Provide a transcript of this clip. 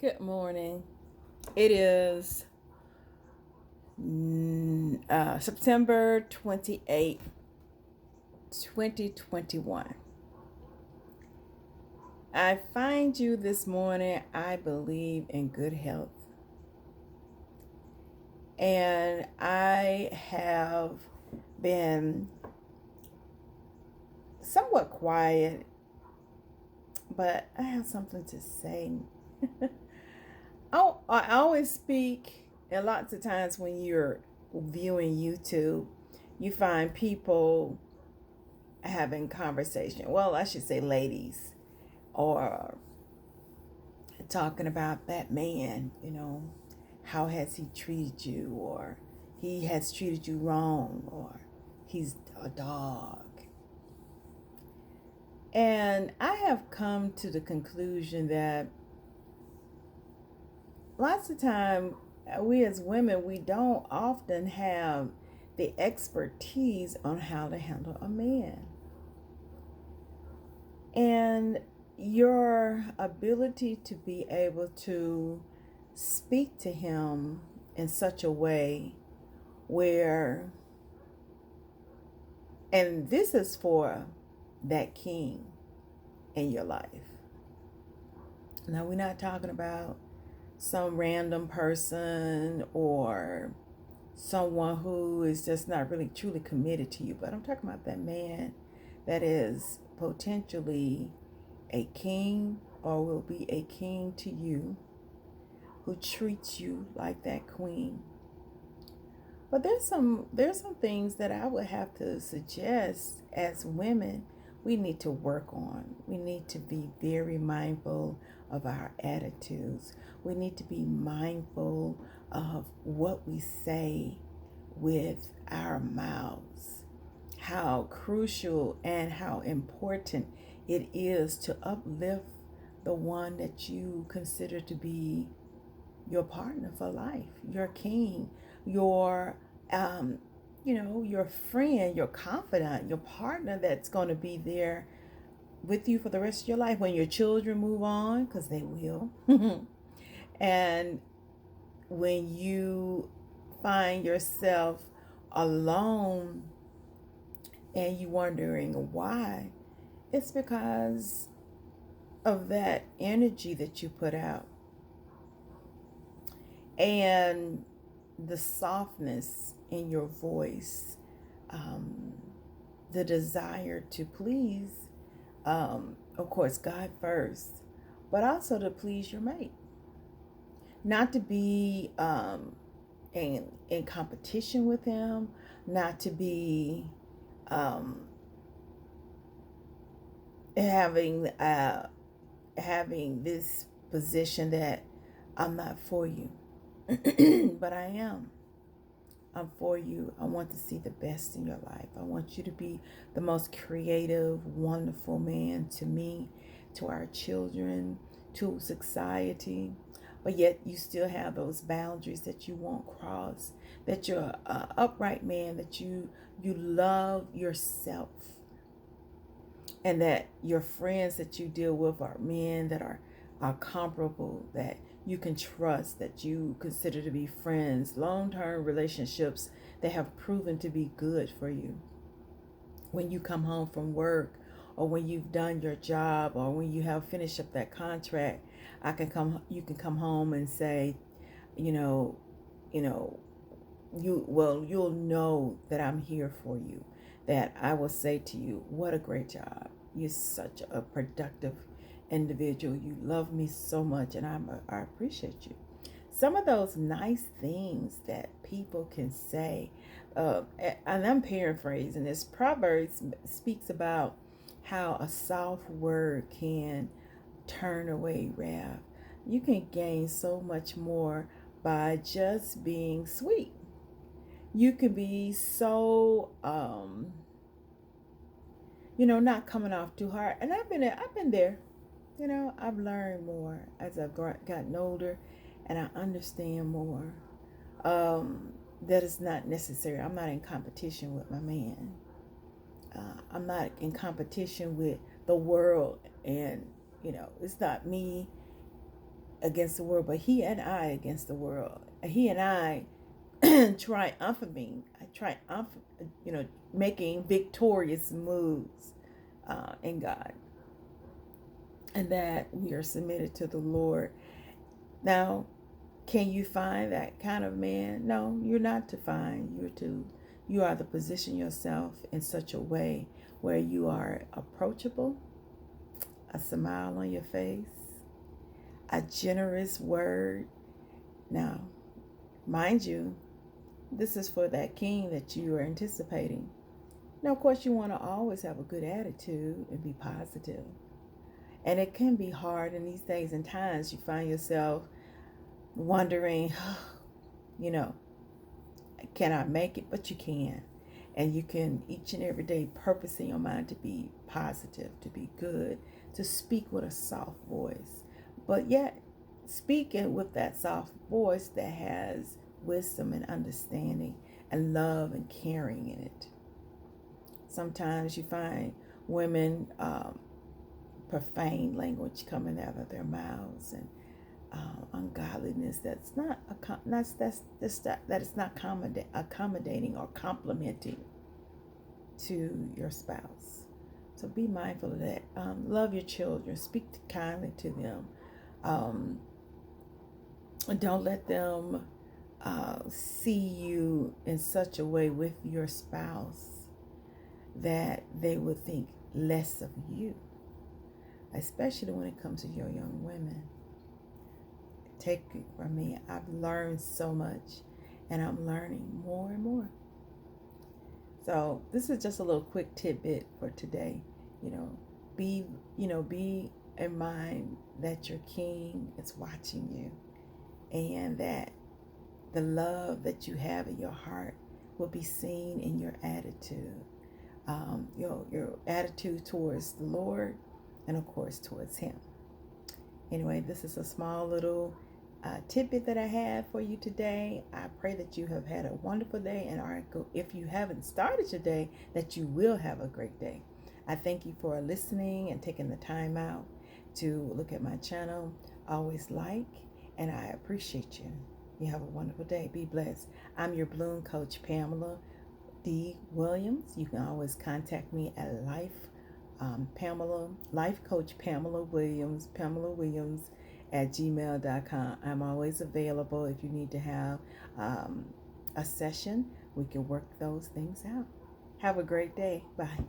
Good morning. It is September 28th, 2021. I find you this morning. I believe in good health. And I have been somewhat quiet, but I have something to say. I always speak, and lots of times when you're viewing YouTube, you find people having conversation. Well, I should say ladies, or talking about that man, how has he treated you, or he has treated you wrong, or he's a dog. And I have come to the conclusion that lots of time we as women, we don't often have the expertise on how to handle a man. And your ability to be able to speak to him in such a way where, and this is for that king in your life. Now, we're not talking about some random person or someone who is just not really truly committed to you, but I'm talking about that man that is potentially a king or will be a king to you, who treats you like that queen. But there's some things that I would have to suggest as women we need to work on. We need to be very mindful of our attitudes. We need to be mindful of what we say with our mouths. How crucial and how important it is to uplift the one that you consider to be your partner for life, your king, your your friend, your confidant, your partner that's going to be there with you for the rest of your life when your children move on, because they will. And when you find yourself alone and you wondering why, it's because of that energy that you put out and the softness in your voice, um, the desire to please, of course, God first, but also to please your mate. Not to be in competition with him, not to be um, having having this position that I'm not for you, but I am. I'm for you. I want to see the best in your life. I want you to be the most creative, wonderful man to me, to our children, to society. But yet you still have those boundaries that you won't cross. That you're an upright man. That you love yourself, and that your friends that you deal with are men that are comparable, that you can trust, that you consider to be friends, long-term relationships that have proven to be good for you. When you come home from work, or when you've done your job, or when you have finished up that contract, you can come home and say, you know, you know, you'll know that I'm here for you. That I will say to you, what a great job. You're such a productive individual. You love me so much, and I appreciate you. Some of those nice things that people can say, and I'm paraphrasing this. Proverbs speaks about how a soft word can turn away wrath. You can gain so much more by just being sweet. You can be so not coming off too hard. And I've been there. I've learned more as I've gotten older, and I understand more. That is not necessary. I'm not in competition with my man. I'm not in competition with the world, and it's not me against the world, but he and I against the world. He and I triumph, making victorious moves in God, and that we are submitted to the Lord. Now, can you find that kind of man? No, you're not to find. You are to position yourself in such a way where you are approachable, a smile on your face, a generous word. Now, mind you, this is for that king that you are anticipating. Now, of course, you want to always have a good attitude and be positive. And it can be hard in these days and times. You find yourself wondering, you know, can I make it? But you can. And you can each and every day purpose in your mind to be positive, to be good, to speak with a soft voice. But yet, speaking with that soft voice that has wisdom and understanding and love and caring in it. Sometimes you find women profane language coming out of their mouths, and ungodliness that's not that is not accommodating or complimenting to your spouse. So be mindful of that. Love your children. Speak kindly to them. Don't let them see you in such a way with your spouse that they would think less of you, especially when it comes to your young women. Take it from me. I've learned so much, and I'm learning more and more. So this is just a little quick tidbit for today. Be in mind that your king is watching you, and that the love that you have in your heart will be seen in your attitude. Your attitude towards the Lord, and of course towards Him. Anyway, this is a small little tidbit that I have for you today. I pray that you have had a wonderful day, and if you haven't started your day, that you will have a great day. I thank you for listening and taking the time out to look at my channel. Always and I appreciate you. You have a wonderful day. Be blessed. I'm your Bloom Coach, Pamela D. Williams. You can always contact me at Life Coach Pamela Williams at gmail.com. I'm always available if you need to have a session. We can work those things out. Have a great day. Bye.